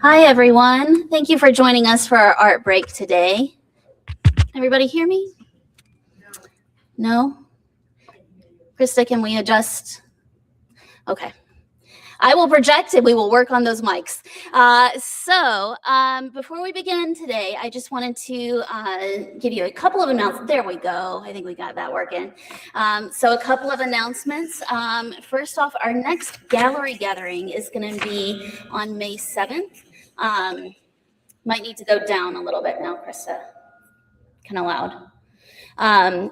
Hi, everyone. Thank you for joining us for our art break today. Everybody hear me? No? Krista, can we adjust? Okay. I will project and we will work on those mics. Before we begin today, I just wanted to give you a couple of announcements. There we go. I think we got that working. So a couple of announcements. First off, our next gallery gathering is going to be on May 7th. Might need to go down a little bit now, Krista. Kind of loud.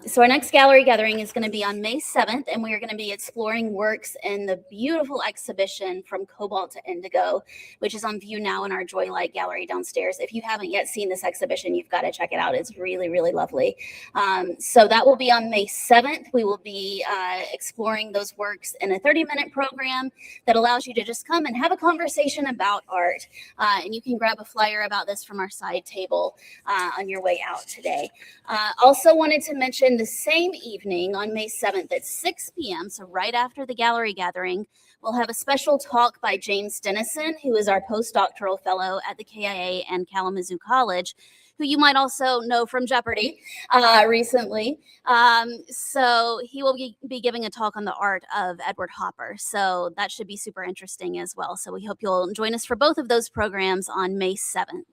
So our next gallery gathering is going to be on May 7th, and we are going to be exploring works in the beautiful exhibition From Cobalt to Indigo, which is on view now in our Joylight Gallery downstairs. If you haven't yet seen this exhibition, you've got to check it out. It's really, really lovely. So that will be on May 7th. We will be exploring those works in a 30-minute program that allows you to just come and have a conversation about art. And you can grab a flyer about this from our side table on your way out today. Also wanted to mention the same evening on May 7th at 6 p.m., so right after the gallery gathering, we'll have a special talk by James Dennison, who is our postdoctoral fellow at the KIA and Kalamazoo College, who you might also know from Jeopardy recently. So he will be giving a talk on the art of Edward Hopper. So that should be super interesting as well. So we hope you'll join us for both of those programs on May 7th.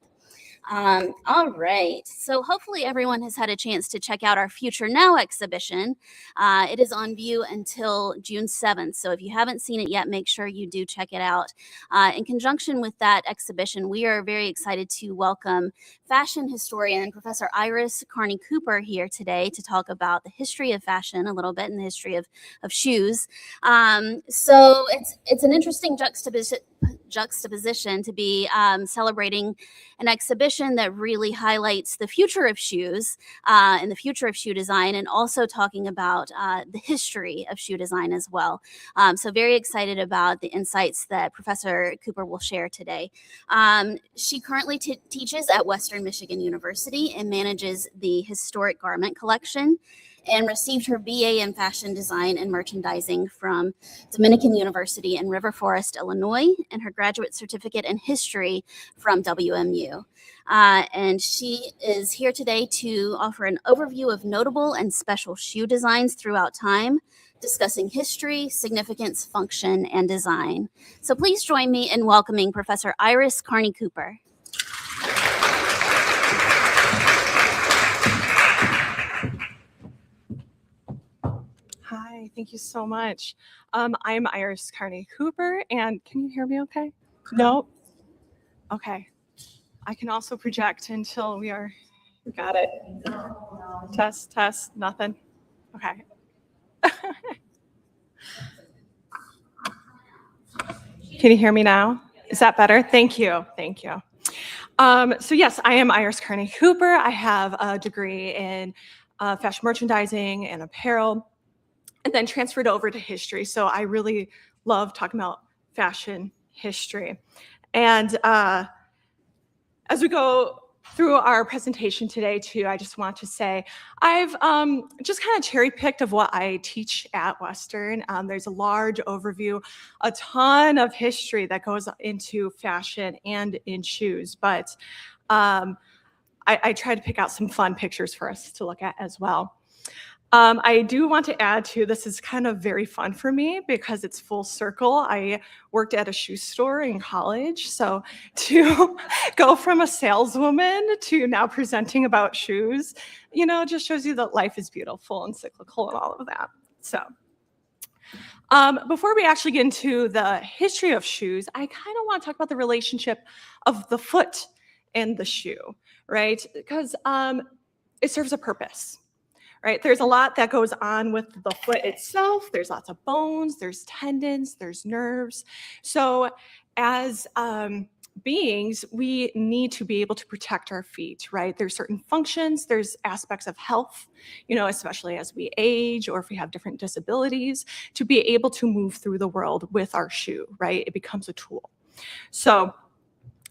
All right, so hopefully everyone has had a chance to check out our Future Now exhibition. It is on view until June 7th, so if you haven't seen it yet, make sure you do check it out. In conjunction with that exhibition, we are very excited to welcome fashion historian Professor Iris Carney Cooper here today to talk about the history of fashion a little bit and the history of shoes. So it's an interesting juxtaposition to be celebrating an exhibition that really highlights the future of shoes and the future of shoe design, and also talking about the history of shoe design as well. So very excited about the insights that Professor Cooper will share today. She currently teaches at Western Michigan University and manages the Historic Garment Collection, and received her BA in Fashion Design and Merchandising from Dominican University in River Forest, Illinois, and her graduate certificate in History from WMU. And she is here today to offer an overview of notable and special shoe designs throughout time, discussing history, significance, function, and design. So please join me in welcoming Professor Iris Carney Cooper. Hi, thank you so much. I'm Iris Carney Cooper, and can you hear me okay? No? Okay. I can also project until we got it. Test, nothing. Okay. Can you hear me now? Is that better? Thank you. So yes, I am Iris Carney Cooper. I have a degree in fashion merchandising and apparel, and then transferred over to history. So I really love talking about fashion history. And as we go through our presentation today too, I just want to say I've just kind of cherry picked of what I teach at Western. There's a large overview, a ton of history that goes into fashion and in shoes, but I try to pick out some fun pictures for us to look at as well. I do want to add too, this is kind of very fun for me because it's full circle. I worked at a shoe store in college, so to go from a saleswoman to now presenting about shoes, just shows you that life is beautiful and cyclical and all of that. So before we actually get into the history of shoes, I kind of want to talk about the relationship of the foot and the shoe, right? Because it serves a purpose. Right? There's a lot that goes on with the foot itself. There's lots of bones, there's tendons, there's nerves. So as beings, we need to be able to protect our feet, right? There's certain functions, there's aspects of health, especially as we age or if we have different disabilities, to be able to move through the world with our shoe, right? It becomes a tool. So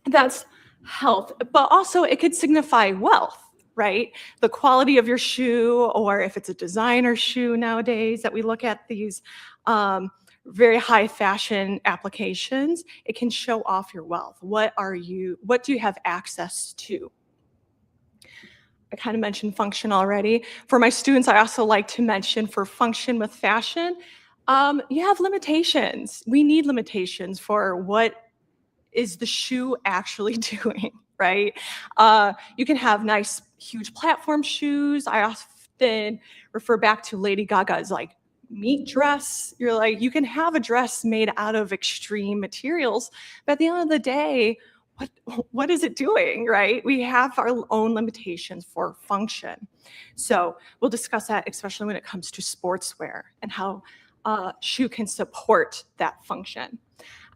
that's health, but also it could signify wealth. Right? The quality of your shoe, or if it's a designer shoe nowadays that we look at these very high fashion applications, it can show off your wealth. What do you have access to? I kind of mentioned function already. For my students, I also like to mention for function with fashion, you have limitations. We need limitations for what is the shoe actually doing, right? You can have nice, huge platform shoes. I often refer back to Lady Gaga's like meat dress. You're like, you can have a dress made out of extreme materials, but at the end of the day, what is it doing, right? We have our own limitations for function. So we'll discuss that, especially when it comes to sportswear and how shoe can support that function.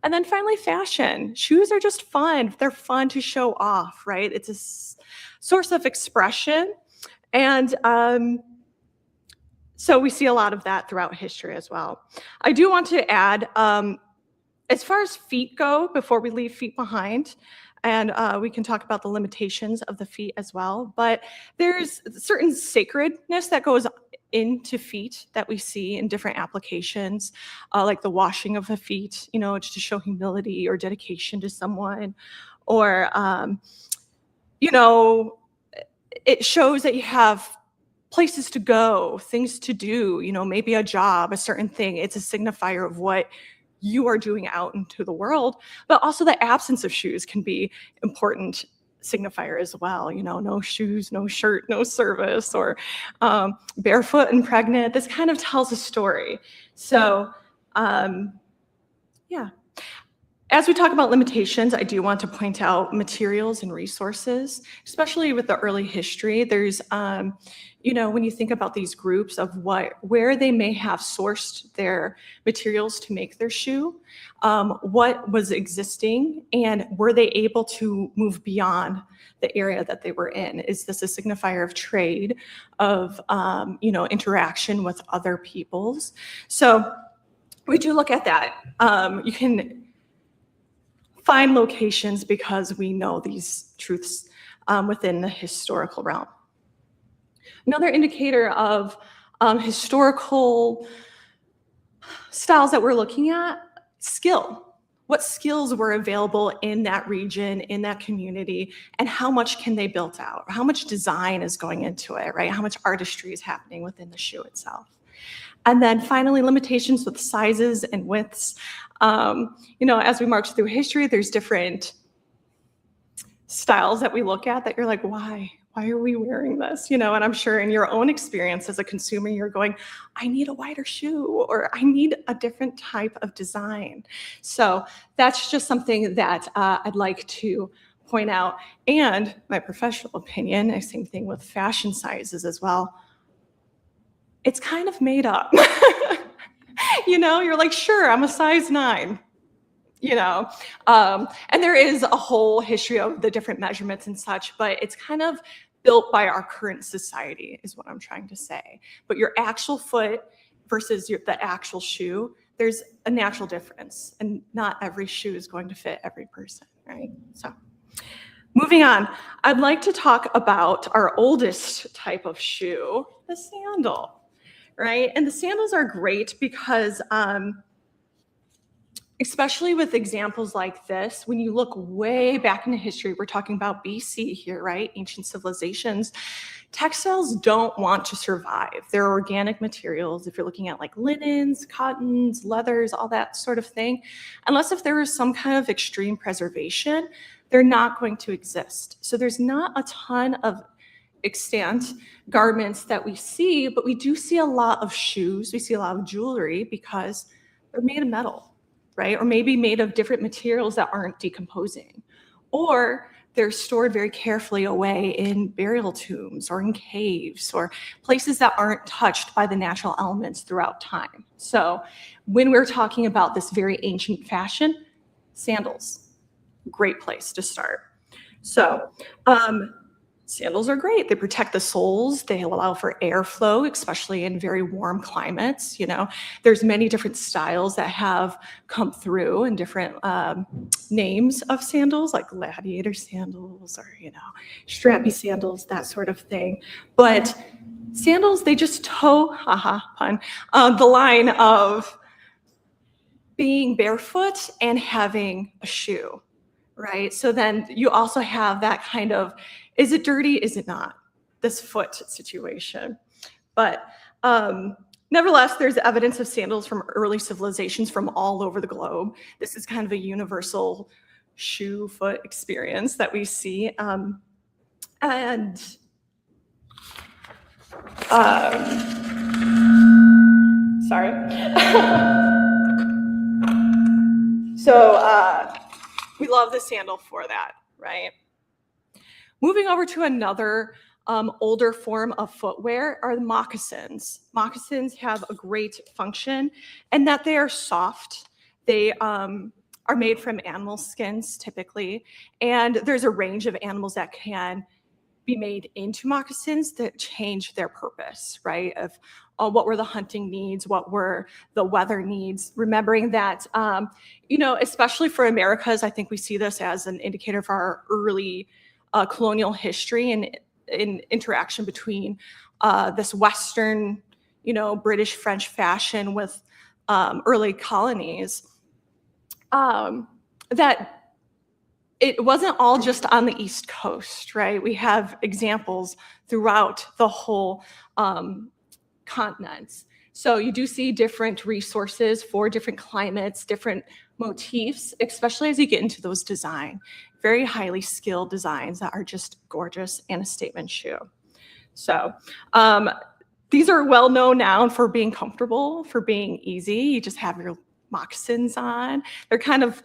And then finally, fashion. Shoes are just fun. They're fun to show off, right? It's a source of expression. And so we see a lot of that throughout history as well. I do want to add, as far as feet go, before we leave feet behind, and we can talk about the limitations of the feet as well, but there's certain sacredness that goes into feet that we see in different applications, like the washing of the feet, to show humility or dedication to someone, or, it shows that you have places to go, things to do, maybe a job, a certain thing. It's a signifier of what you are doing out into the world, but also the absence of shoes can be important signifier as well. No shoes, no shirt, no service, or barefoot and pregnant. This kind of tells a story. So yeah. As we talk about limitations, I do want to point out materials and resources, especially with the early history. There's, when you think about these groups of where they may have sourced their materials to make their shoe, what was existing, and were they able to move beyond the area that they were in? Is this a signifier of trade, of, interaction with other peoples? So we do look at that. You can find locations because we know these truths within the historical realm. Another indicator of historical styles that we're looking at, skill. What skills were available in that region, in that community, and how much can they build out? How much design is going into it, right? How much artistry is happening within the shoe itself? And then finally, limitations with sizes and widths. As we march through history, there's different styles that we look at that you're like, why? Why are we wearing this? And I'm sure in your own experience as a consumer, you're going, I need a wider shoe, or I need a different type of design. So that's just something that I'd like to point out. And my professional opinion, same thing with fashion sizes as well. It's kind of made up. You're like, sure, I'm a size 9, and there is a whole history of the different measurements and such, but it's kind of built by our current society is what I'm trying to say. But your actual foot versus the actual shoe, there's a natural difference, and not every shoe is going to fit every person, right? So moving on, I'd like to talk about our oldest type of shoe, the sandal. Right? And the sandals are great because, especially with examples like this, when you look way back into history, we're talking about BC here, right? Ancient civilizations. Textiles don't want to survive. They're organic materials. If you're looking at like linens, cottons, leathers, all that sort of thing, unless if there is some kind of extreme preservation, they're not going to exist. So there's not a ton of extant garments that we see, but we do see a lot of shoes. We see a lot of jewelry because they're made of metal, right? Or maybe made of different materials that aren't decomposing. Or they're stored very carefully away in burial tombs or in caves or places that aren't touched by the natural elements throughout time. So when we're talking about this very ancient fashion, sandals, great place to start. So, sandals are great. They protect the soles. They allow for airflow, especially in very warm climates. There's many different styles that have come through and different names of sandals, like gladiator sandals or, strappy sandals, that sort of thing. But sandals, they just toe, pun, the line of being barefoot and having a shoe, right? So then you also have that kind of, is it dirty, is it not? This foot situation. But nevertheless, there's evidence of sandals from early civilizations from all over the globe. This is kind of a universal shoe foot experience that we see. Sorry. So we love the sandal for that, right? Moving over to another older form of footwear are the moccasins. Moccasins have a great function in that they are soft. They are made from animal skins typically, and there's a range of animals that can be made into moccasins that change their purpose, right? Of what were the hunting needs, what were the weather needs, remembering that, especially for Americas, I think we see this as an indicator for our early colonial history and in interaction between this Western, British, French fashion with early colonies, that it wasn't all just on the East Coast, right? We have examples throughout the whole continents. So you do see different resources for different climates, different motifs, especially as you get into those very highly skilled designs that are just gorgeous and a statement shoe. So these are well known now for being comfortable, for being easy. You just have your moccasins on. They're kind of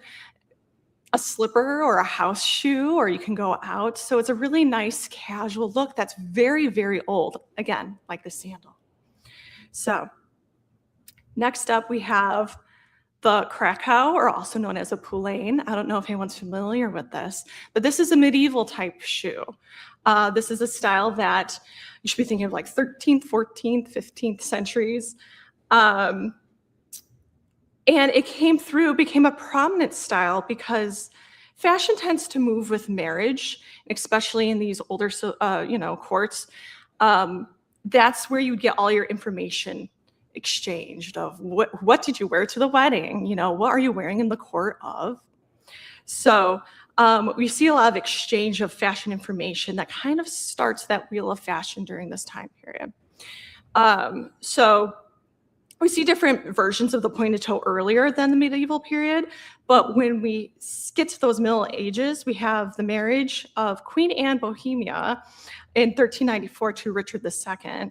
a slipper or a house shoe, or you can go out. So it's a really nice casual look that's very, very old. Again, like the sandal. So next up we have the Krakow, or also known as a poulain. I don't know if anyone's familiar with this, but this is a medieval type shoe. This is a style that you should be thinking of like 13th, 14th, 15th centuries. And it became a prominent style because fashion tends to move with marriage, especially in these older, courts. That's where you get all your information exchanged of what did you wear to the wedding? What are you wearing in the court of? So we see a lot of exchange of fashion information that kind of starts that wheel of fashion during this time period. So we see different versions of the pointed toe earlier than the medieval period, but when we get to those Middle Ages, we have the marriage of Queen Anne Bohemia in 1394 to Richard II.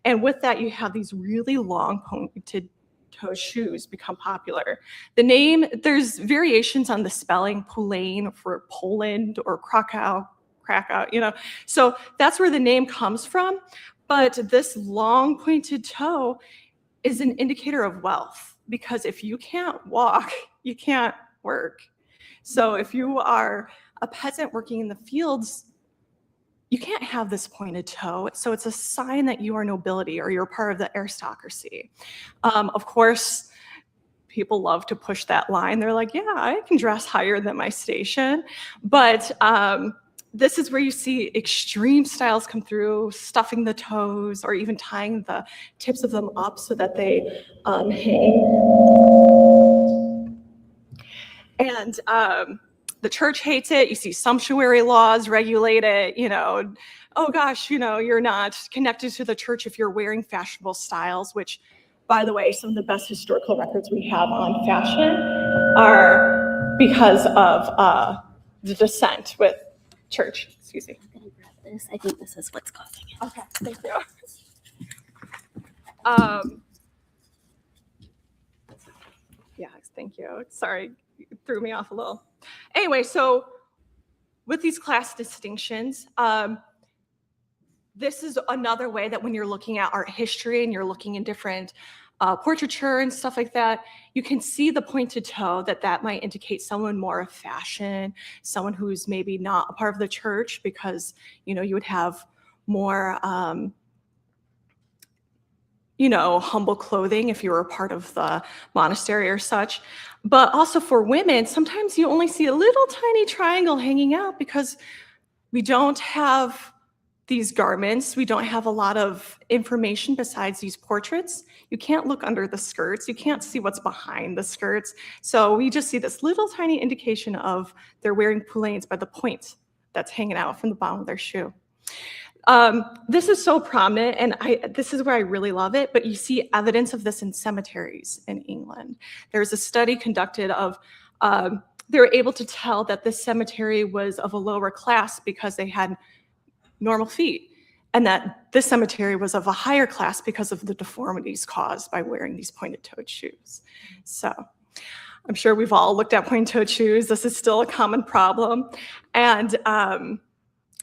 And with that, you have these really long pointed toe shoes become popular. The name, there's variations on the spelling, poulain for Poland or Krakow, so that's where the name comes from. But this long pointed toe is an indicator of wealth, because if you can't walk, you can't work. So if you are a peasant working in the fields, you can't have this pointed toe. So it's a sign that you are nobility or you're part of the aristocracy. Of course, people love to push that line. They're like, yeah, I can dress higher than my station. But this is where you see extreme styles come through, stuffing the toes or even tying the tips of them up so that they hang. And the church hates it. You see sumptuary laws regulate it, oh gosh, you're not connected to the church if you're wearing fashionable styles, which, by the way, some of the best historical records we have on fashion are because of the descent with church. Excuse me. I'm gonna grab this. I think this is what's causing it. Okay, thank you. Yeah, thank you. Sorry, you threw me off a little. Anyway, so with these class distinctions, this is another way that when you're looking at art history and you're looking in different portraiture and stuff like that, you can see the pointed toe that might indicate someone more of fashion, someone who's maybe not a part of the church, because, you would have more, humble clothing if you were a part of the monastery or such. But also for women, sometimes you only see a little tiny triangle hanging out because we don't have these garments, we don't have a lot of information besides these portraits. You can't look under the skirts. You can't see what's behind the skirts. So we just see this little tiny indication of they're wearing poulaines by the point that's hanging out from the bottom of their shoe. This is so prominent, and this is where I really love it, but you see evidence of this in cemeteries in England. There's a study conducted of, they were able to tell that this cemetery was of a lower class because they had normal feet, and that this cemetery was of a higher class because of the deformities caused by wearing these pointed-toed shoes. So I'm sure we've all looked at pointed-toed shoes. This is still a common problem. And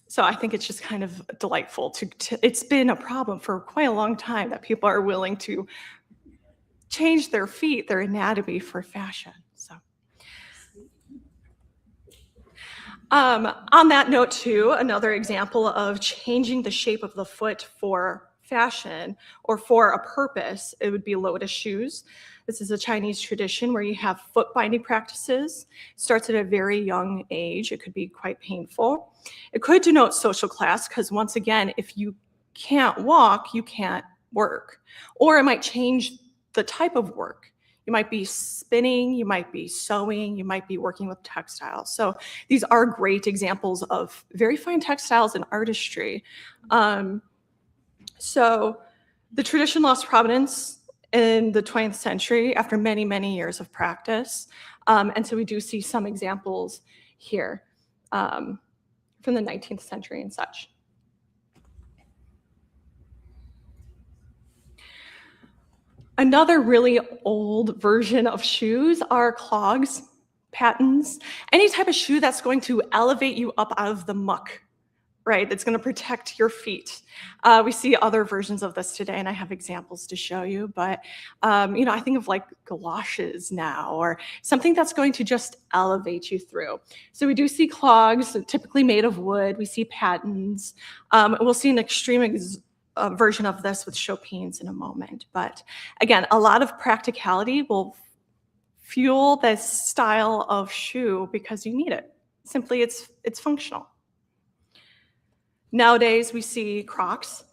so I think it's just kind of delightful it's been a problem for quite a long time that people are willing to change their feet, their anatomy for fashion. So. On that note too, another example of changing the shape of the foot for fashion or for a purpose, it would be lotus shoes. This is a Chinese tradition where you have foot binding practices. It starts at a very young age. It could be quite painful. It could denote social class because once again, if you can't walk, you can't work. Or it might change the type of work. You might be spinning, you might be sewing, you might be working with textiles. So these are great examples of very fine textiles and artistry. So the tradition lost prominence in the 20th century after many, many years of practice. And so we do see some examples here from the 19th century and such. Another really old version of shoes are clogs, pattens, any type of shoe that's going to elevate you up out of the muck, right? That's going to protect your feet. We see other versions of this today, and I have examples to show you, but I think of like galoshes now, or something that's going to just elevate you through. So we do see clogs, typically made of wood. We see pattens. We'll see an extreme version of this with chopines in a moment. But again, a lot of practicality will fuel this style of shoe because you need it. Simply, it's functional. Nowadays, we see Crocs,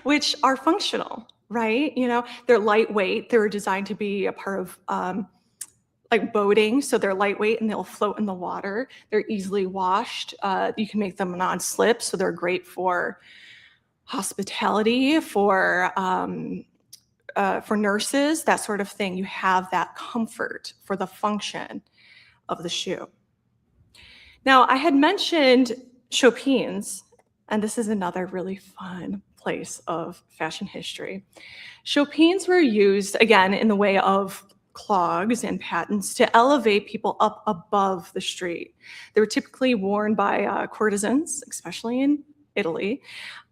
which are functional, right? They're lightweight. They're designed to be a part of like boating, so they're lightweight and they'll float in the water. They're easily washed. You can make them non-slip, so they're great for hospitality, for nurses, that sort of thing. You have that comfort for the function of the shoe. Now, I had mentioned chopines, and this is another really fun place of fashion history. Chopines were used, again, in the way of clogs and pattens to elevate people up above the street. They were typically worn by courtesans, especially in Italy,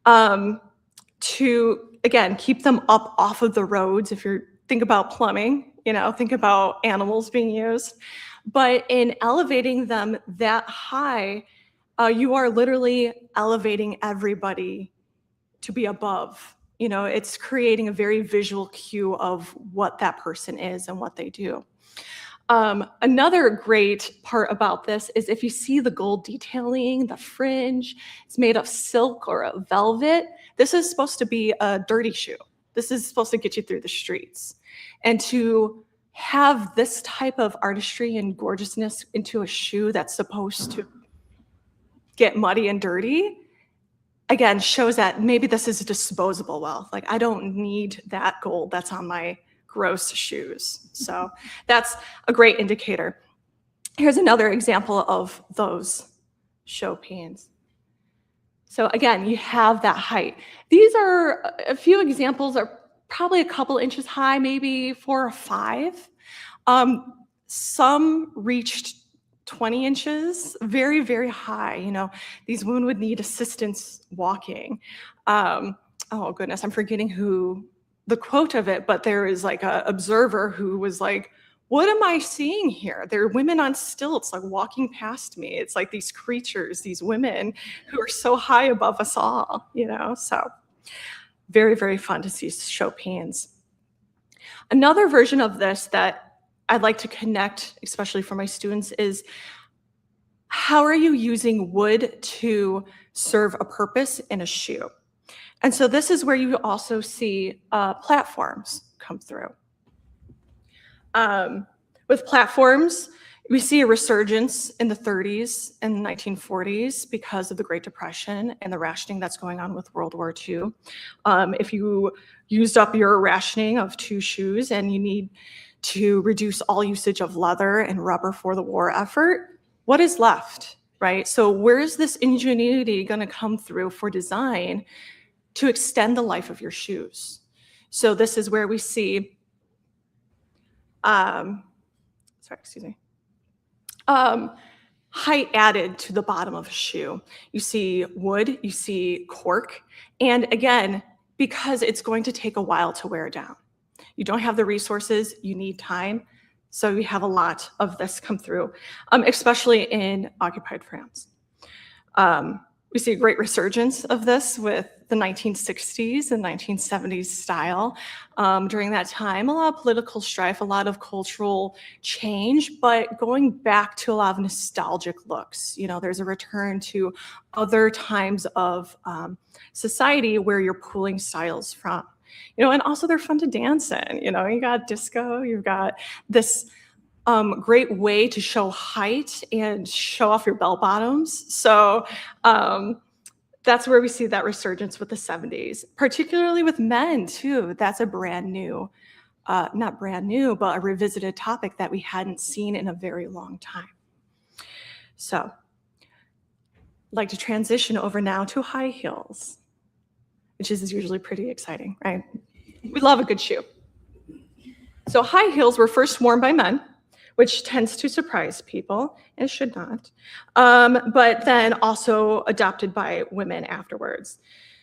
to, again, keep them up off of the roads. If you think about plumbing, think about animals being used. But in elevating them that high, you are literally elevating everybody to be above. It's creating a very visual cue of what that person is and what they do. Another great part about this is if you see the gold detailing, the fringe, it's made of silk or a velvet. This is supposed to be a dirty shoe. This is supposed to get you through the streets. And to have this type of artistry and gorgeousness into a shoe that's supposed to get muddy and dirty, again, shows that maybe this is disposable wealth. Like, I don't need that gold that's on my gross shoes. So that's a great indicator. Here's another example of those chopines. So again, you have that height. These are a few examples, are probably a couple inches high, maybe 4 or 5. Some reached 20 inches, very, very high. These women would need assistance walking. Oh goodness, I'm forgetting who the quote of it, but there is like an observer who was like, what am I seeing here? There are women on stilts like walking past me. It's like these creatures, these women who are so high above us all, so very, very fun to see chopines. Another version of this that I'd like to connect, especially for my students, is how are you using wood to serve a purpose in a shoe? And so this is where you also see platforms come through. With platforms, we see a resurgence in the 30s and 1940s because of the Great Depression and the rationing that's going on with World War II. If you used up your rationing of 2 shoes and you need to reduce all usage of leather and rubber for the war effort, what is left, right? So where is this ingenuity going to come through for design to extend the life of your shoes? So this is where we see, height added to the bottom of a shoe. You see wood, you see cork, and again, because it's going to take a while to wear down. You don't have the resources, you need time, so we have a lot of this come through, especially in occupied France. We see a great resurgence of this with the 1960s and 1970s style. During that time, a lot of political strife, a lot of cultural change, but going back to a lot of nostalgic looks. You know, there's a return to other times of society where you're pulling styles from. You know, and also they're fun to dance in. You know, you got disco, you've got this great way to show height and show off your bell bottoms. So that's where we see that resurgence with the 70s, particularly with men too. That's a brand new, not brand new, but a revisited topic that we hadn't seen in a very long time. So I'd like to transition over now to high heels, which is usually pretty exciting, right? We love a good shoe. So high heels were first worn by men, which tends to surprise people, and should not, but then also adopted by women afterwards.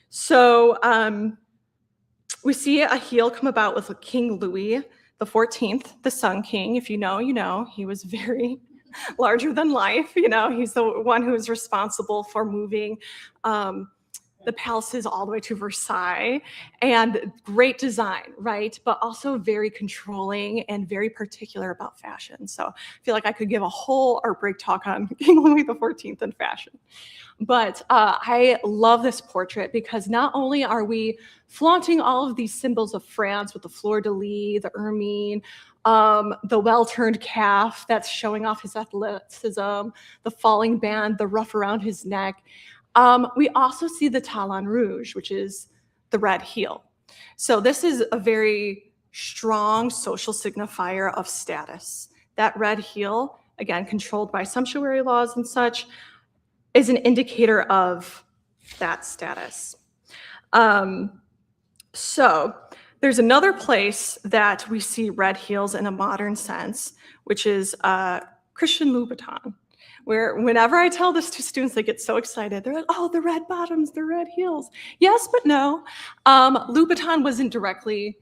So we see a heel come about with King Louis XIV, the Sun King. If you know, you know. He was very larger than life. You know, he's the one who was responsible for moving the palaces all the way to Versailles, and great design, right? But also very controlling and very particular about fashion. So I feel like I could give a whole ArtBreak talk on King Louis XIV and fashion. But I love this portrait because not only are we flaunting all of these symbols of France with the fleur-de-lis, the ermine, the well-turned calf that's showing off his athleticism, the falling band, the ruff around his neck, we also see the talon rouge, which is the red heel. So this is a very strong social signifier of status. That red heel, again, controlled by sumptuary laws and such, is an indicator of that status. So there's another place that we see red heels in a modern sense, which is Christian Louboutin, where whenever I tell this to students, they get so excited. They're like, oh, the red bottoms, the red heels. Yes, but no. Louboutin wasn't directly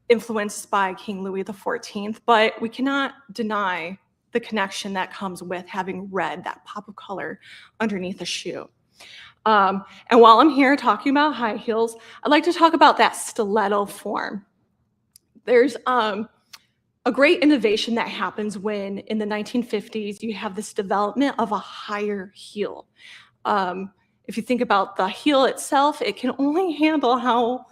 influenced by King Louis XIV, but we cannot deny the connection that comes with having red, that pop of color underneath a shoe. And while I'm here talking about high heels, I'd like to talk about that stiletto form. There's a great innovation that happens when in the 1950s you have this development of a higher heel. If you think about the heel itself, it can only handle how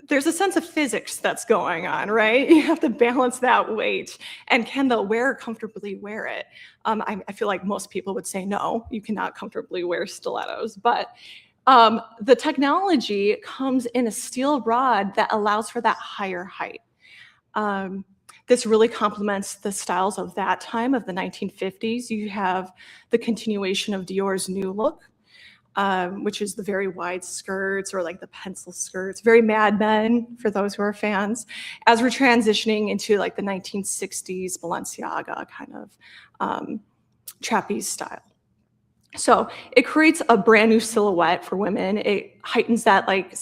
there's a sense of physics that's going on, right? You have to balance that weight, and can the wearer comfortably wear it? I feel like most people would say no, you cannot comfortably wear stilettos, but the technology comes in a steel rod that allows for that higher height. This really complements the styles of that time, of the 1950s. You have the continuation of Dior's new look, which is the very wide skirts or like the pencil skirts, very Mad Men for those who are fans, as we're transitioning into like the 1960s Balenciaga kind of trapeze style. So it creates a brand new silhouette for women. It heightens that like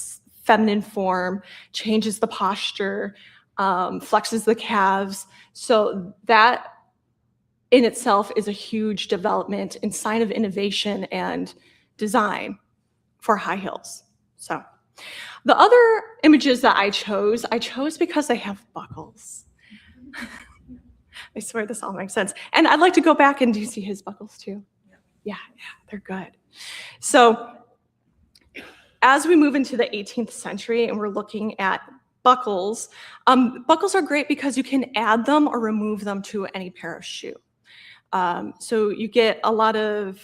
feminine form, changes the posture, flexes the calves. So that in itself is a huge development and sign of innovation and design for high heels. So the other images that I chose because they have buckles. I swear this all makes sense. And I'd like to go back, and do you see his buckles too? Yeah, they're good. So as we move into the 18th century and we're looking at buckles, buckles are great because you can add them or remove them to any pair of shoe. So you get a lot of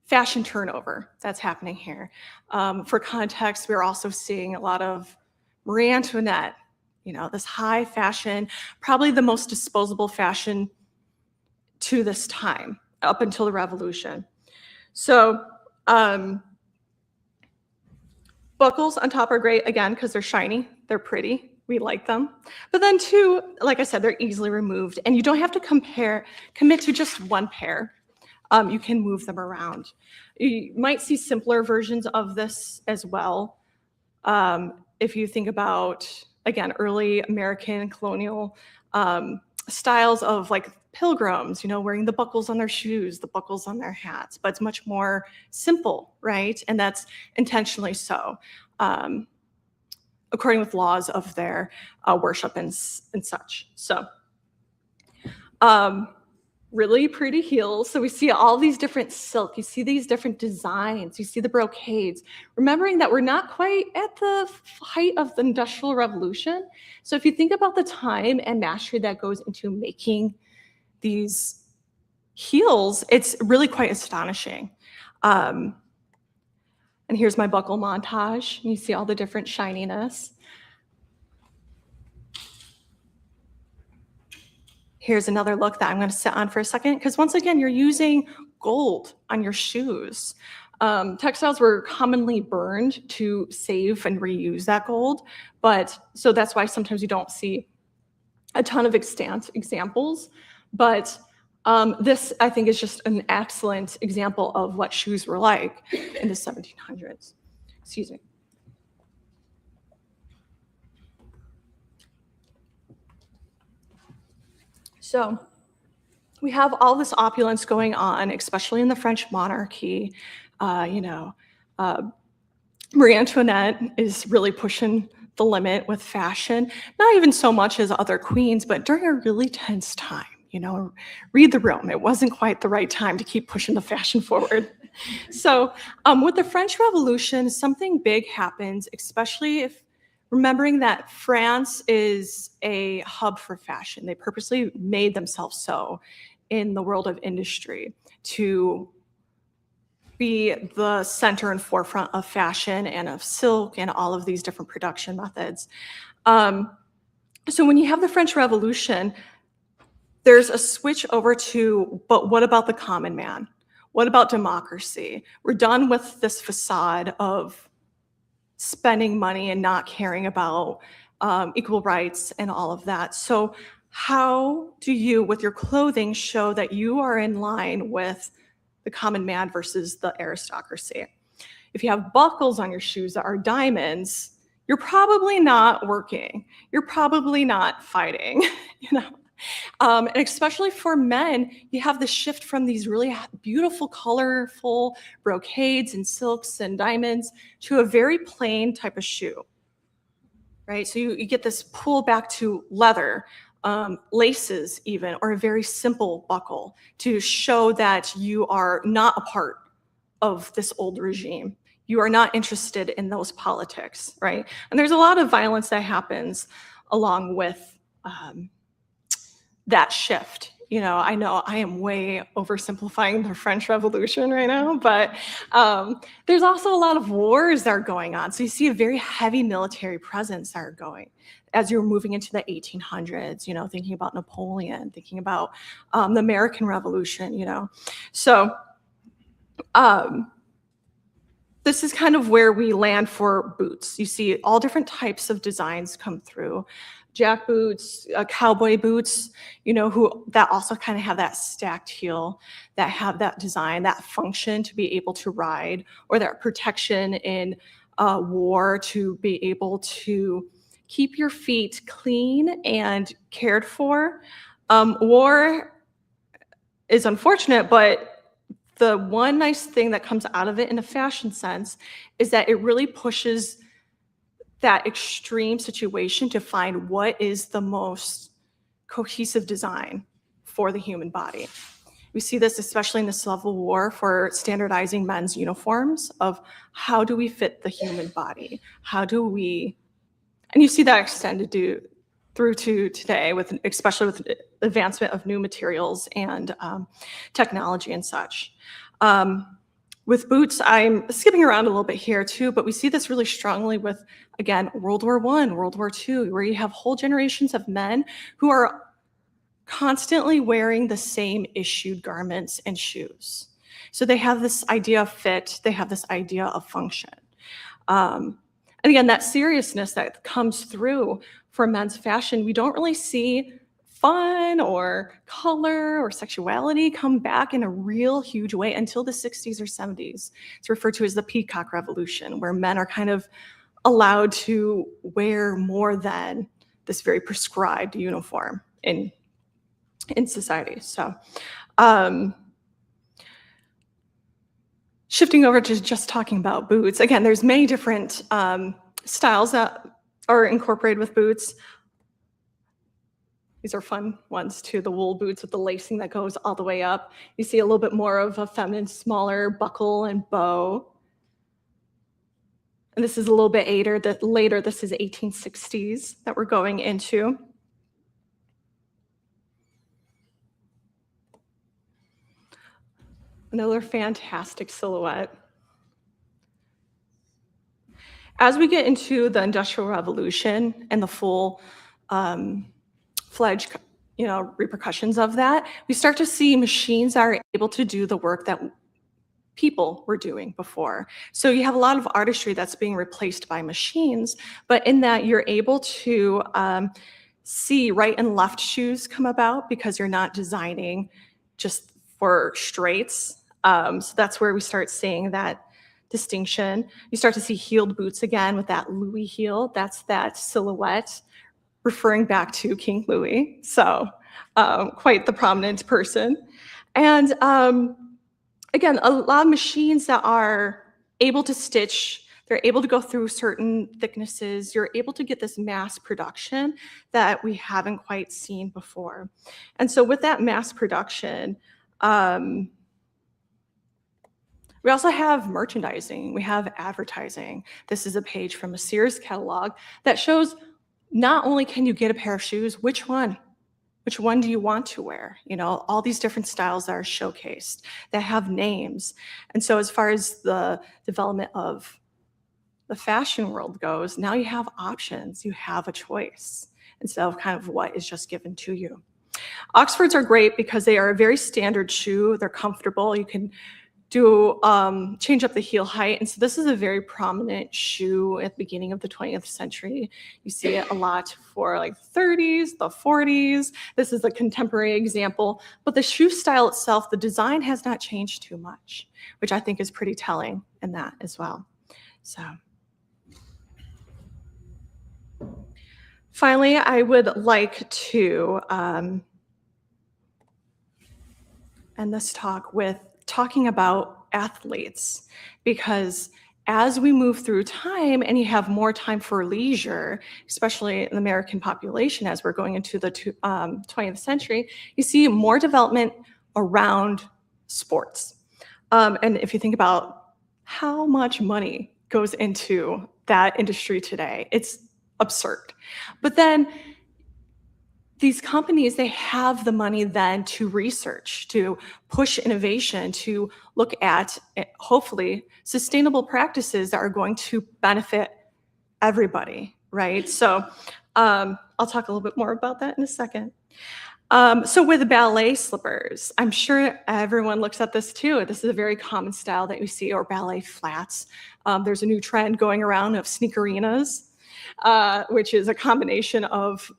fashion turnover that's happening here. For context, we're also seeing a lot of Marie Antoinette, this high fashion, probably the most disposable fashion to this time, up until the Revolution. So buckles on top are great, again, because they're shiny, they're pretty, we like them. But then too, like I said, they're easily removed, and you don't have to commit to just one pair. You can move them around. You might see simpler versions of this as well. If you think about, again, early American colonial styles of like pilgrims, wearing the buckles on their shoes, the buckles on their hats, but it's much more simple, right? And that's intentionally so, according with laws of their worship and such. So, really pretty heels. So we see all these different silk, you see these different designs, you see the brocades, remembering that we're not quite at the height of the Industrial Revolution. So if you think about the time and mastery that goes into making these heels, it's really quite astonishing. And here's my buckle montage. You see all the different shininess. Here's another look that I'm going to sit on for a second, because once again, you're using gold on your shoes. Textiles were commonly burned to save and reuse that gold, so that's why sometimes you don't see a ton of examples. But this, I think, is just an excellent example of what shoes were like in the 1700s. Excuse me. So we have all this opulence going on, especially in the French monarchy. Marie Antoinette is really pushing the limit with fashion, not even so much as other queens, but during a really tense time. Read the room. It wasn't quite the right time to keep pushing the fashion forward. So with the French Revolution, something big happens, especially if remembering that France is a hub for fashion. They purposely made themselves so in the world of industry to be the center and forefront of fashion and of silk and all of these different production methods. So when you have the French Revolution, there's a switch over to, but what about the common man? What about democracy? We're done with this facade of spending money and not caring about equal rights and all of that. So how do you, with your clothing, show that you are in line with the common man versus the aristocracy? If you have buckles on your shoes that are diamonds, you're probably not working. You're probably not fighting, And especially for men, you have the shift from these really beautiful, colorful brocades and silks and diamonds to a very plain type of shoe, right? So you get this pull back to leather, laces even, or a very simple buckle to show that you are not a part of this old regime. You are not interested in those politics, right? And there's a lot of violence that happens along with that shift. I know I am way oversimplifying the French Revolution right now, but there's also a lot of wars that are going on. So you see a very heavy military presence that are going as you're moving into the 1800s, thinking about Napoleon, thinking about the American Revolution, So this is kind of where we land for boots. You see all different types of designs come through. Jack boots, cowboy boots, that also kind of have that stacked heel, that have that design, that function to be able to ride, or that protection in war to be able to keep your feet clean and cared for. War is unfortunate, but the one nice thing that comes out of it in a fashion sense is that it really pushes that extreme situation to find what is the most cohesive design for the human body. We see this especially in the Civil War for standardizing men's uniforms of how do we fit the human body? How do we, and you see that extended through to today, especially with advancement of new materials and technology and such. With boots, I'm skipping around a little bit here too, but we see this really strongly with, again, World War I, World War II, where you have whole generations of men who are constantly wearing the same issued garments and shoes. So they have this idea of fit, they have this idea of function. And again, that seriousness that comes through for men's fashion, we don't really see fun or color or sexuality come back in a real huge way until the 60s or 70s. It's referred to as the Peacock Revolution, where men are kind of allowed to wear more than this very prescribed uniform in society. So shifting over to just talking about boots, again, there's many different styles that are incorporated with boots. These are fun ones too, the wool boots with the lacing that goes all the way up. You see a little bit more of a feminine, smaller buckle and bow. And this is a little bit later, this is 1860s that we're going into. Another fantastic silhouette. As we get into the Industrial Revolution and the full fledged, repercussions of that, we start to see machines that are able to do the work that people were doing before. So you have a lot of artistry that's being replaced by machines, but in that you're able to see right and left shoes come about because you're not designing just for straights. So that's where we start seeing that distinction. You start to see heeled boots again with that Louis heel. That's that silhouette referring back to King Louis. So quite the prominent person. And again, a lot of machines that are able to stitch, they're able to go through certain thicknesses. You're able to get this mass production that we haven't quite seen before. And so with that mass production, we also have merchandising, we have advertising. This is a page from a Sears catalog that shows not only can you get a pair of shoes, which one? Which one do you want to wear? All these different styles that are showcased, that have names. And so as far as the development of the fashion world goes, now you have options, you have a choice instead of kind of what is just given to you. Oxfords are great because they are a very standard shoe. They're comfortable. You can change up the heel height. And so this is a very prominent shoe at the beginning of the 20th century. You see it a lot for like the 30s, the 40s. This is a contemporary example, but the shoe style itself, the design has not changed too much, which I think is pretty telling in that as well. So finally, I would like to end this talk with talking about athletes, because as we move through time and you have more time for leisure, especially in the American population as we're going into the 20th century, you see more development around sports. And if you think about how much money goes into that industry today, it's absurd. But then these companies, they have the money then to research, to push innovation, to look at, hopefully, sustainable practices that are going to benefit everybody, right? So I'll talk a little bit more about that in a second. So with ballet slippers, I'm sure everyone looks at this too. This is a very common style that you see, or ballet flats. There's a new trend going around of sneakerinas, which is a combination of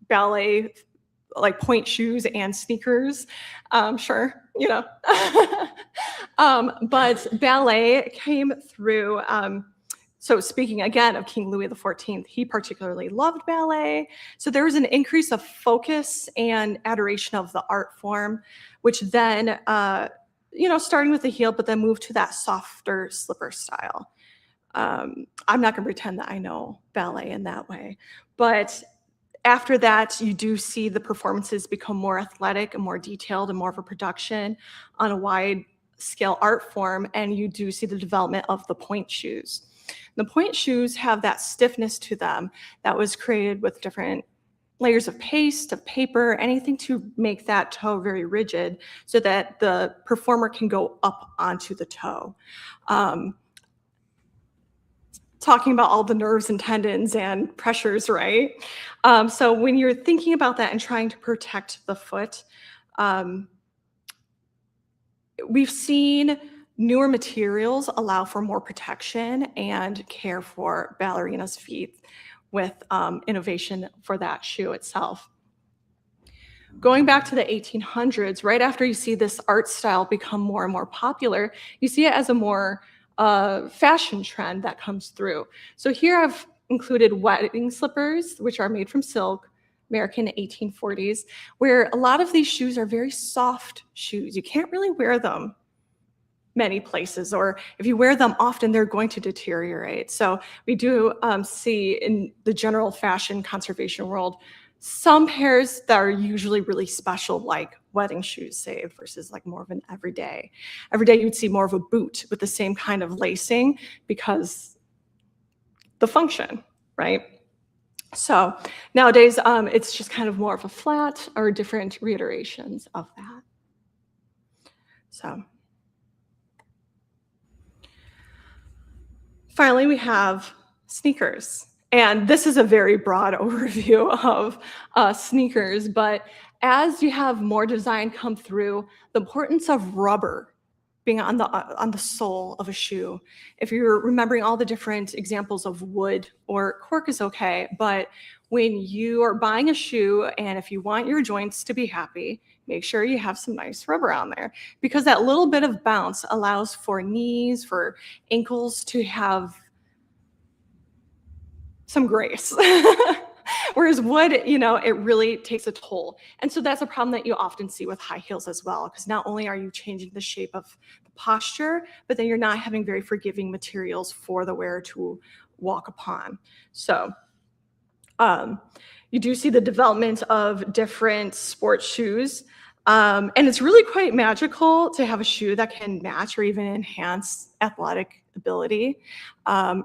ballet, like point shoes and sneakers. Sure, but ballet came through. So speaking again of King Louis XIV, he particularly loved ballet. So there was an increase of focus and adoration of the art form, which then, starting with the heel, but then moved to that softer slipper style. I'm not going to pretend that I know ballet in that way, but After that, you do see the performances become more athletic and more detailed and more of a production on a wide scale art form, and you do see the development of the point shoes. The point shoes have that stiffness to them that was created with different layers of paste, of paper, anything to make that toe very rigid so that the performer can go up onto the toe. Talking about all the nerves and tendons and pressures, right? So when you're thinking about that and trying to protect the foot, we've seen newer materials allow for more protection and care for ballerinas' feet with innovation for that shoe itself. Going back to the 1800s, right after you see this art style become more and more popular, you see it as a more fashion trend that comes through. So here I've included wedding slippers, which are made from silk, American 1840s, where a lot of these shoes are very soft shoes. You can't really wear them many places, or if you wear them often, they're going to deteriorate. So we do see in the general fashion conservation world, some pairs that are usually really special, like wedding shoes, say, versus like more of an everyday. Everyday, you would see more of a boot with the same kind of lacing because the function, right? So nowadays, it's just kind of more of a flat or different reiterations of that. So finally, we have sneakers. And this is a very broad overview of sneakers, but as you have more design come through, the importance of rubber being on the sole of a shoe. If you're remembering all the different examples of wood or cork is okay, but when you are buying a shoe and if you want your joints to be happy, make sure you have some nice rubber on there, because that little bit of bounce allows for knees, for ankles to have some grace. Whereas wood, you know, it really takes a toll. And so that's a problem that you often see with high heels as well, because not only are you changing the shape of the posture, but then you're not having very forgiving materials for the wearer to walk upon. So you do see the development of different sports shoes. And it's really quite magical to have a shoe that can match or even enhance athletic ability,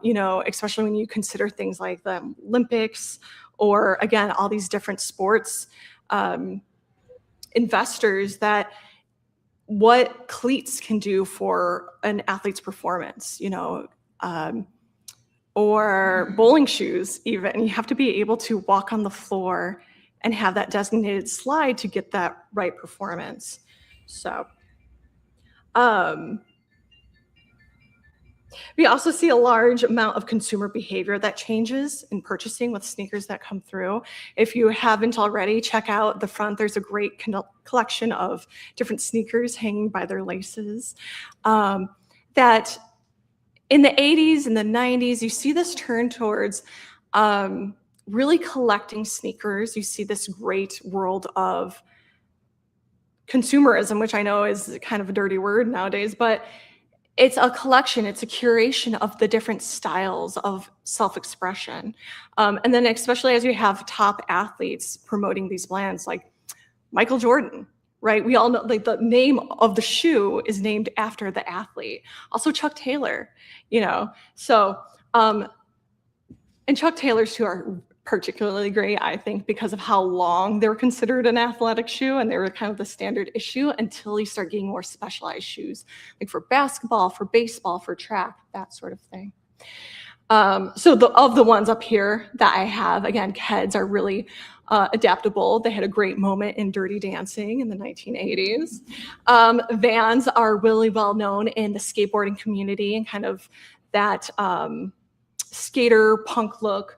you know, especially when you consider things like the Olympics or, again, all these different sports investors, that what cleats can do for an athlete's performance, you know, or bowling shoes even. You have to be able to walk on the floor and have that designated slide to get that right performance. So we also see a large amount of consumer behavior that changes in purchasing with sneakers that come through. If you haven't already, check out the front. There's a great collection of different sneakers hanging by their laces. That in the 80s and the 90s, you see this turn towards really collecting sneakers. You see this great world of consumerism, which I know is kind of a dirty word nowadays, but it's a collection, it's a curation of the different styles of self-expression. And then especially as you have top athletes promoting these brands like Michael Jordan, right? We all know, like, the name of the shoe is named after the athlete. Also Chuck Taylor, you know. So, and Chuck Taylor's shoes are particularly great, I think, because of how long they were considered an athletic shoe, and they were kind of the standard issue until you start getting more specialized shoes, like for basketball, for baseball, for track, that sort of thing. So of the ones up here that I have, again, Keds are really adaptable. They had a great moment in Dirty Dancing in the 1980s. Vans are really well known in the skateboarding community and kind of that skater punk look.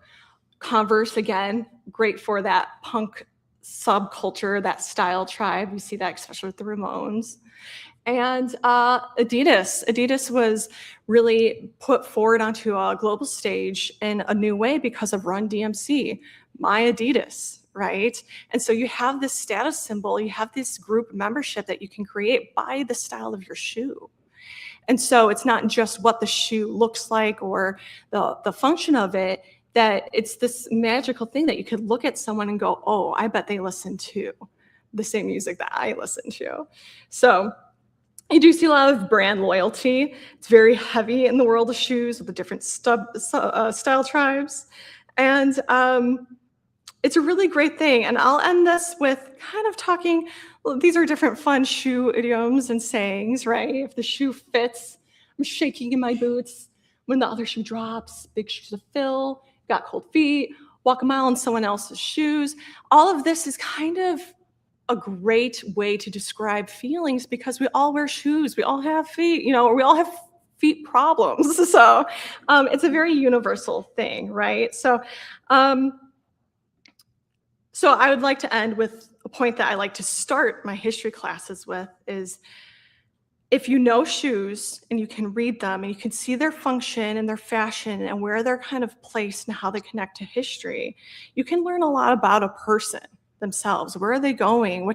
Converse, again, great for that punk subculture, that style tribe. We see that especially with the Ramones. And Adidas. Adidas was really put forward onto a global stage in a new way because of Run DMC, My Adidas, right? And so you have this status symbol, you have this group membership that you can create by the style of your shoe. And so it's not just what the shoe looks like or the function of it, that it's this magical thing that you could look at someone and go, oh, I bet they listen to the same music that I listen to. So you do see a lot of brand loyalty. It's very heavy in the world of shoes with the different style tribes. And it's a really great thing. And I'll end this with kind of talking, well, these are different fun shoe idioms and sayings, right? If the shoe fits, I'm shaking in my boots. When the other shoe drops, big shoes to fill, got cold feet, walk a mile in someone else's shoes. All of this is kind of a great way to describe feelings because we all wear shoes. We all have feet, or we all have feet problems. So it's a very universal thing, right? So I would like to end with a point that I like to start my history classes with is if you know shoes and you can read them and you can see their function and their fashion and where they're kind of placed and how they connect to history, you can learn a lot about a person themselves. Where are they going? Where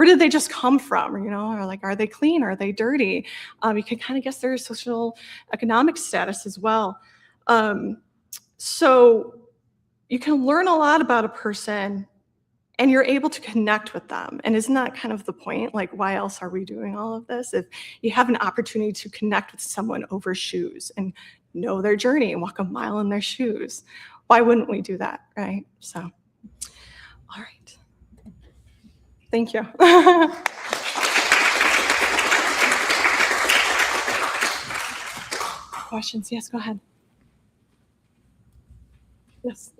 did they just come from? Or like, are they clean? Are they dirty? You can kind of guess their social economic status as well. So you can learn a lot about a person and you're able to connect with them. And isn't that kind of the point? Like, why else are we doing all of this? If you have an opportunity to connect with someone over shoes and know their journey and walk a mile in their shoes, why wouldn't we do that, right? So, all right. Thank you. Questions? Yes, go ahead. Yes.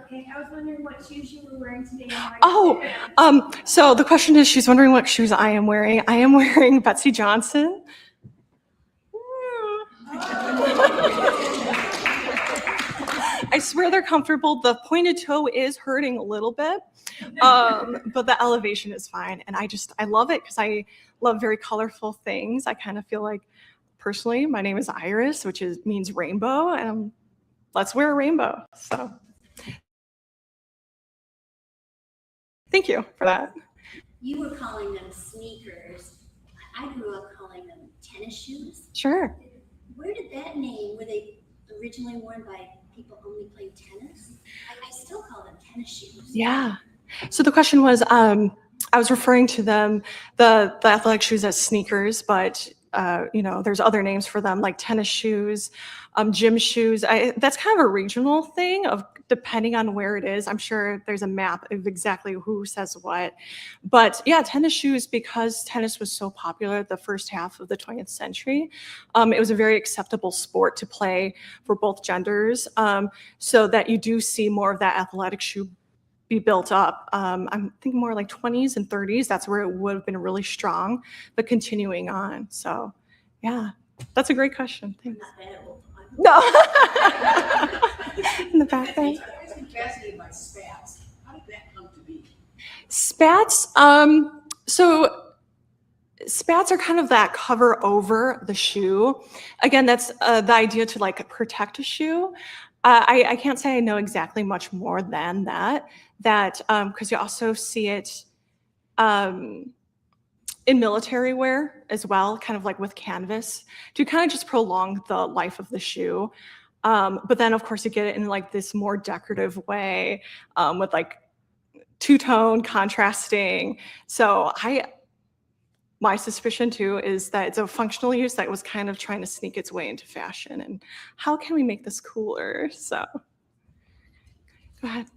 Okay, I was wondering what shoes you were wearing today. So the question is, she's wondering what shoes I am wearing. I am wearing Betsy Johnson. I swear they're comfortable. The pointed toe is hurting a little bit, but the elevation is fine. And I love it because I love very colorful things. I kind of feel like, personally, my name is Iris, which means rainbow, and let's wear a rainbow. So thank you for that. You were calling them sneakers. I grew up calling them tennis shoes. Sure. Where did that name, were they originally worn by people only playing tennis? I still call them tennis shoes. Yeah. So the question was, I was referring to them, the athletic shoes as sneakers, but there's other names for them like tennis shoes, gym shoes. That's kind of a regional thing of depending on where it is. I'm sure there's a map of exactly who says what. But yeah, tennis shoes, because tennis was so popular the first half of the 20th century, it was a very acceptable sport to play for both genders, so that you do see more of that athletic shoe be built up. I'm thinking more like 20s and 30s. That's where it would have been really strong, but continuing on. So yeah, that's a great question. Thanks. No. In the back there. I was fascinated by spats. How did that come to be? Spats. So spats are kind of that cover over the shoe. Again, that's the idea to like protect a shoe. I can't say I know exactly much more than that because you also see it in military wear as well, kind of like with canvas, to kind of just prolong the life of the shoe. But then, of course, you get it in like this more decorative way with like two-tone contrasting. So my suspicion too is that it's a functional use that was kind of trying to sneak its way into fashion. And how can we make this cooler? So go ahead.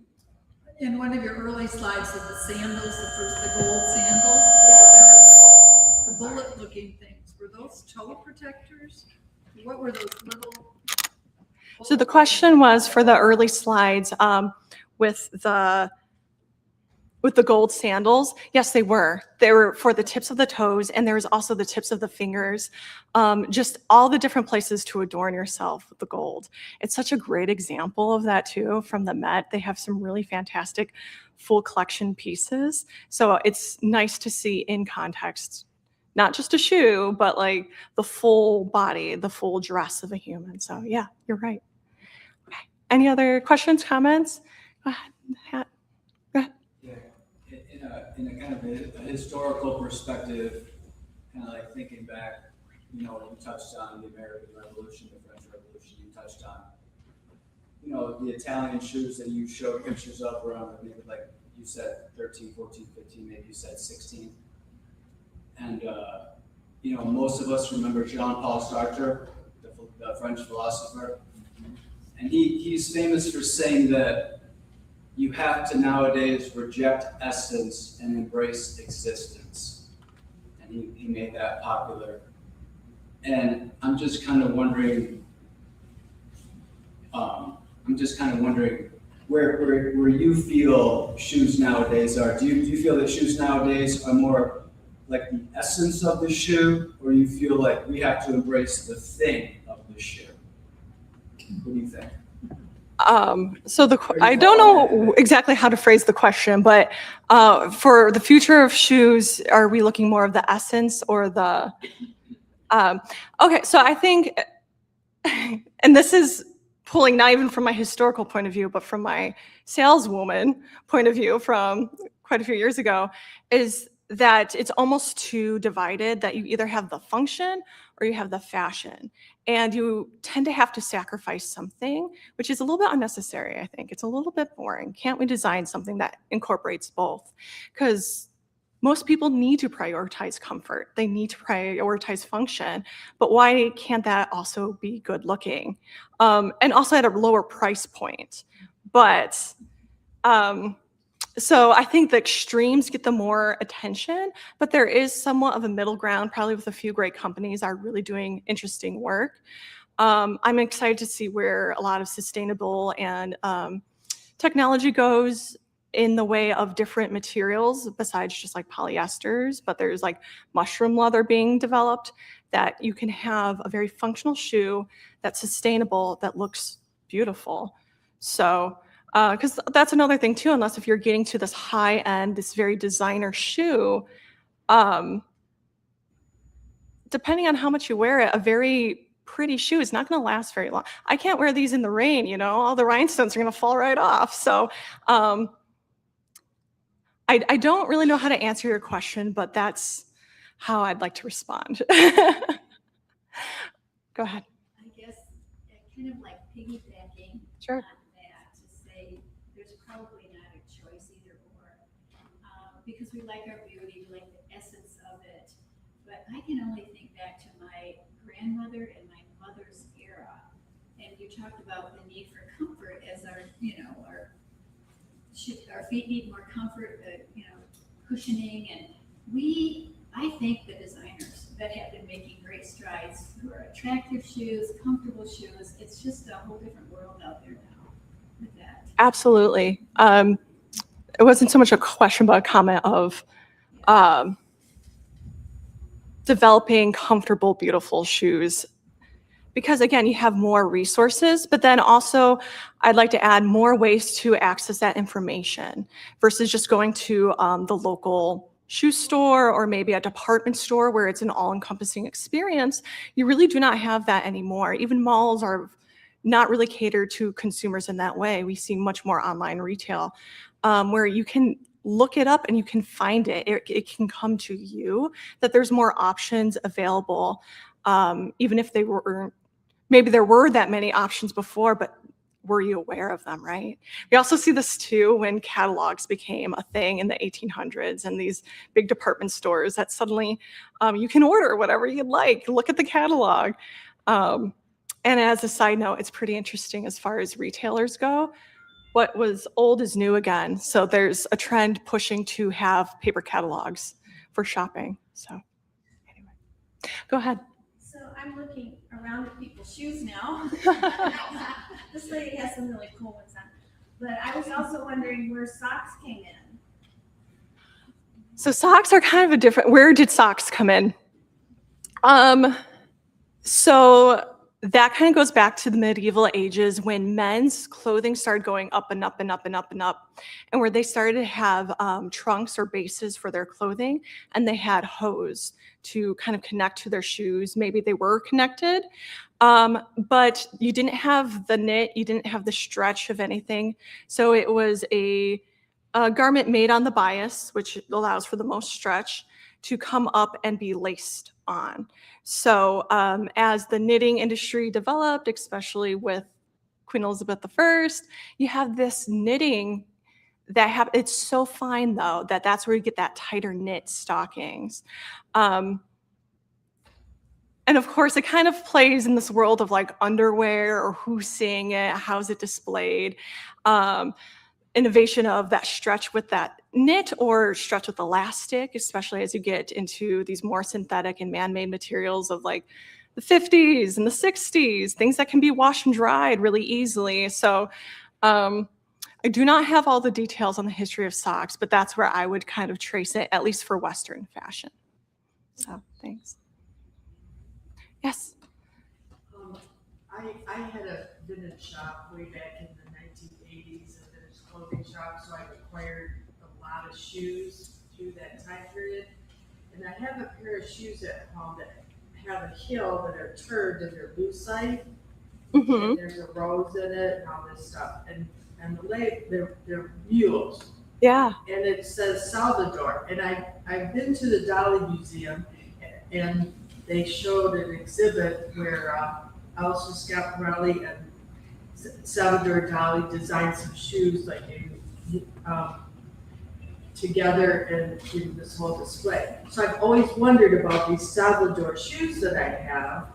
In one of your early slides of the sandals, the gold sandals, the bullet-looking things, were those toe protectors? What were those little? So the question was for the early slides with the gold sandals. Yes, they were. They were for the tips of the toes, and there was also the tips of the fingers, just all the different places to adorn yourself with the gold. It's such a great example of that too from the Met. They have some really fantastic full collection pieces. So it's nice to see in context, not just a shoe, but like the full body, the full dress of a human. So yeah, you're right. Okay. Any other questions, comments? Go ahead. Go ahead. In a kind of a historical perspective, kind of like thinking back, you touched on the American Revolution, the French Revolution, you touched on you know, the Italian shoes that you showed pictures of around, maybe like you said 13, 14, 15, maybe you said 16. And, you know, most of us remember Jean-Paul Sartre, the French philosopher. And he's famous for saying that you have to nowadays reject essence and embrace existence. And he made that popular. And I'm just kind of wondering, where you feel shoes nowadays are. Do you feel that shoes nowadays are more like the essence of the shoe, or you feel like we have to embrace the thing of the shoe? What do you think? I don't know exactly how to phrase the question, but for the future of shoes, are we looking more of the essence or the? Okay, so I think, and this is pulling not even from my historical point of view, but from my saleswoman point of view from quite a few years ago, is that it's almost too divided, that you either have the function or you have the fashion. And you tend to have to sacrifice something, which is a little bit unnecessary, I think. It's a little bit boring. Can't we design something that incorporates both? Because most people need to prioritize comfort. They need to prioritize function. But why can't that also be good looking? And also at a lower price point. But so I think the extremes get the more attention, but there is somewhat of a middle ground, probably with a few great companies that are really doing interesting work. I'm excited to see where a lot of sustainable and technology goes in the way of different materials besides just like polyesters, but there's like mushroom leather being developed that you can have a very functional shoe that's sustainable, that looks beautiful. So, because that's another thing too, unless if you're getting to this high end, this very designer shoe, depending on how much you wear it, a very pretty shoe is not going to last very long. I can't wear these in the rain, you know, all the rhinestones are going to fall right off. So I don't really know how to answer your question, but that's how I'd like to respond. Go ahead. I guess kind of like piggybacking Sure. on that to say there's probably not a choice either or, because we like our beauty, we like the essence of it. But I can only think back to my grandmother and my mother's era, and you talked about the need for comfort as our, you know, our feet need more comfort, you know, cushioning, and I think the designers that have been making great strides for attractive shoes, comfortable shoes, it's just a whole different world out there now with that. Absolutely. It wasn't so much a question, but a comment of developing comfortable, beautiful shoes. Because again, you have more resources, but then also I'd like to add more ways to access that information versus just going to the local shoe store or maybe a department store where it's an all-encompassing experience. You really do not have that anymore. Even malls are not really catered to consumers in that way. We see much more online retail where you can look it up and you can find it. It can come to you, that there's more options available, even if they weren't. Maybe there were that many options before, but were you aware of them, right? We also see this too when catalogs became a thing in the 1800s and these big department stores that suddenly you can order whatever you'd like. Look at the catalog. And as a side note, it's pretty interesting as far as retailers go. What was old is new again. So there's a trend pushing to have paper catalogs for shopping. So anyway, go ahead. So I'm looking around at people's shoes now. This lady has some really cool ones on. But I was also wondering where socks came in. So socks are kind of a different, where did socks come in? So that kind of goes back to the medieval ages when men's clothing started going up and up and up and up and up, and where they started to have trunks or bases for their clothing, and they had hose to kind of connect to their shoes. Maybe they were connected, but you didn't have the knit, you didn't have the stretch of anything. So it was a garment made on the bias, which allows for the most stretch, to come up and be laced on. So as the knitting industry developed, especially with Queen Elizabeth I. You have this knitting it's so fine though, that's where you get that tighter knit stockings. And of course, it kind of plays in this world of like underwear or who's seeing it, how's it displayed. Innovation of that stretch with that knit or stretch with elastic, especially as you get into these more synthetic and man-made materials of like the 50s and the 60s, things that can be washed and dried really easily. So I do not have all the details on the history of socks, but that's where I would kind of trace it, at least for Western fashion. So thanks. Yes. I had a vintage shop way back in the 1980s, a vintage clothing shop, so I acquired a lot of shoes through that time period. And I have a pair of shoes at home that have a heel that are turned and they're lucite. Mm-hmm. And there's a rose in it and all this stuff. And the leg, they're mules. Yeah. And it says Salvador. And I've been to the Dali Museum, and they showed an exhibit where Alistair Scott Raleigh and Salvador Dali designed some shoes like together and in this whole display. So I've always wondered about these Salvador shoes that I have.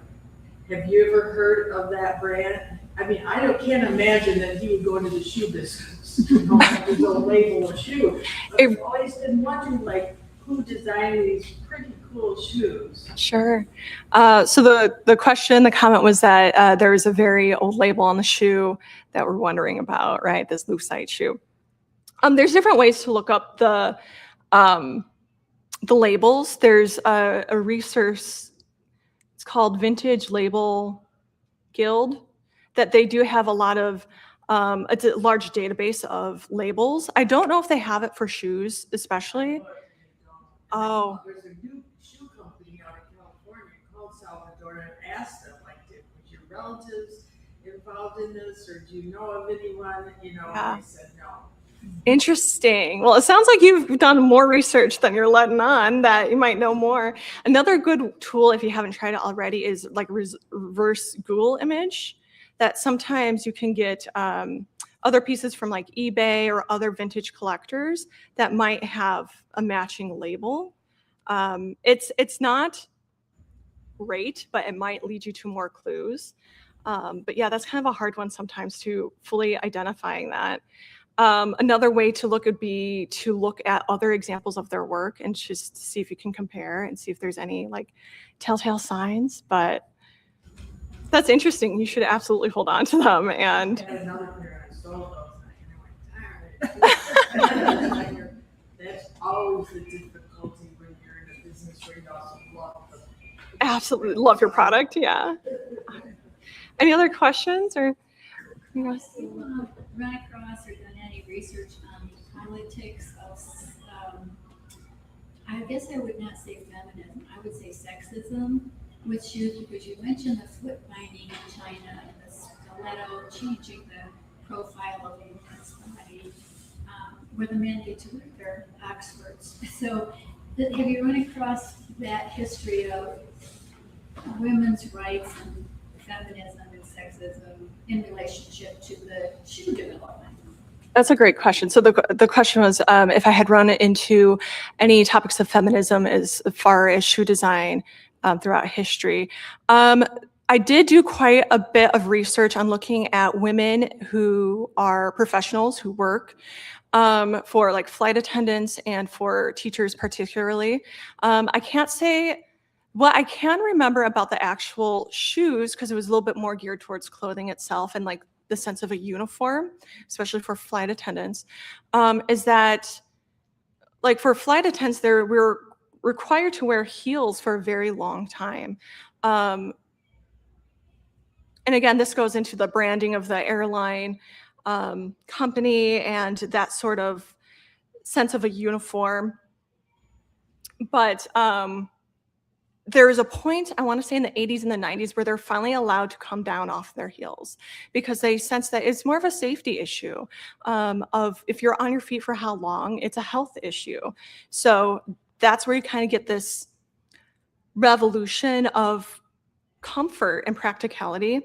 Have you ever heard of that brand? I mean, can't imagine that he would go into the shoe business, have his own label of shoe. I've always been wondering, like, who designed these pretty cool shoes? Sure. So the comment was that there was a very old label on the shoe that we're wondering about, right? This lucite shoe. There's different ways to look up the labels. There's a research, it's called Vintage Label Guild, that they do have a lot of, a large database of labels. I don't know if they have it for shoes, especially. Oh. There's a new shoe company out in California called Salvador, and I asked them, like, was your relatives involved in this, or do you know of anyone? Yeah. And they said no. Interesting. Well, it sounds like you've done more research than you're letting on, that you might know more. Another good tool, if you haven't tried it already, is like reverse Google image, that sometimes you can get other pieces from like eBay or other vintage collectors that might have a matching label. It's not great, but it might lead you to more clues. But yeah, that's kind of a hard one sometimes to fully identifying that. Another way to look would be to look at other examples of their work and just see if you can compare and see if there's any like telltale signs. But that's interesting. You should absolutely hold on to them. And I had another pair, I sold those, and I went, darn it. That's always the difficulty when you're in a business where you also love them. absolutely love your product. Yeah. Any other questions or? Have you run across or done any research on politics of, I guess I would not say feminism, I would say sexism with shoes, because you mentioned the foot binding in China and the stiletto changing the profile of a woman's body, where the men get to wear their Oxfords. So have you run across that history of women's rights and feminism and sexism in relationship to the shoe development? That's a great question. So the question was if I had run into any topics of feminism as far as shoe design throughout history. I did do quite a bit of research on looking at women who are professionals who work for like flight attendants and for teachers particularly. I can't say what I can remember about the actual shoes, because it was a little bit more geared towards clothing itself and like the sense of a uniform, especially for flight attendants, is that like for flight attendants, we're required to wear heels for a very long time. And again, this goes into the branding of the airline company and that sort of sense of a uniform. But there was a point, I want to say in the 80s and the 90s, where they're finally allowed to come down off their heels because they sense that it's more of a safety issue of if you're on your feet for how long, it's a health issue. So that's where you kind of get this revolution of comfort and practicality.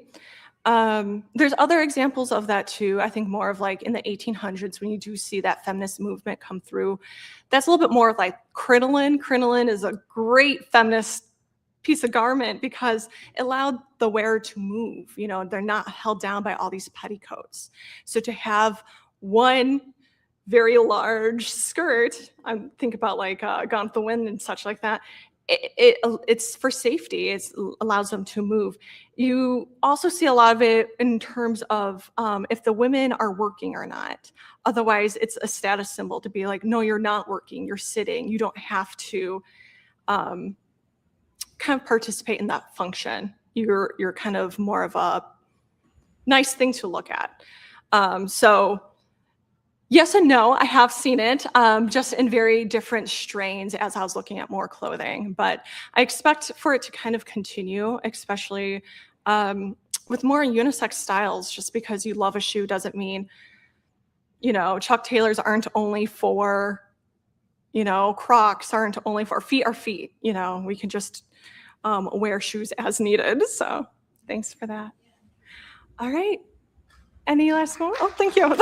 There's other examples of that too. I think more of like in the 1800s when you do see that feminist movement come through. That's a little bit more like crinoline. Crinoline is a great feminist piece of garment because it allowed the wearer to move. You know, they're not held down by all these petticoats. So to have one very large skirt, I think about like Gone with the Wind and such like that, it's for safety. It allows them to move. You also see a lot of it in terms of if the women are working or not. Otherwise, it's a status symbol to be like, no, you're not working, you're sitting. You don't have to kind of participate in that function. You're kind of more of a nice thing to look at. So yes and no, I have seen it, just in very different strains as I was looking at more clothing. But I expect for it to kind of continue, especially with more unisex styles. Just because you love a shoe doesn't mean, you know, Chuck Taylors aren't only for, you know, Crocs aren't only for feet are feet. You know, we can just wear shoes as needed. So thanks for that. All right. Any last moment? Oh, thank you.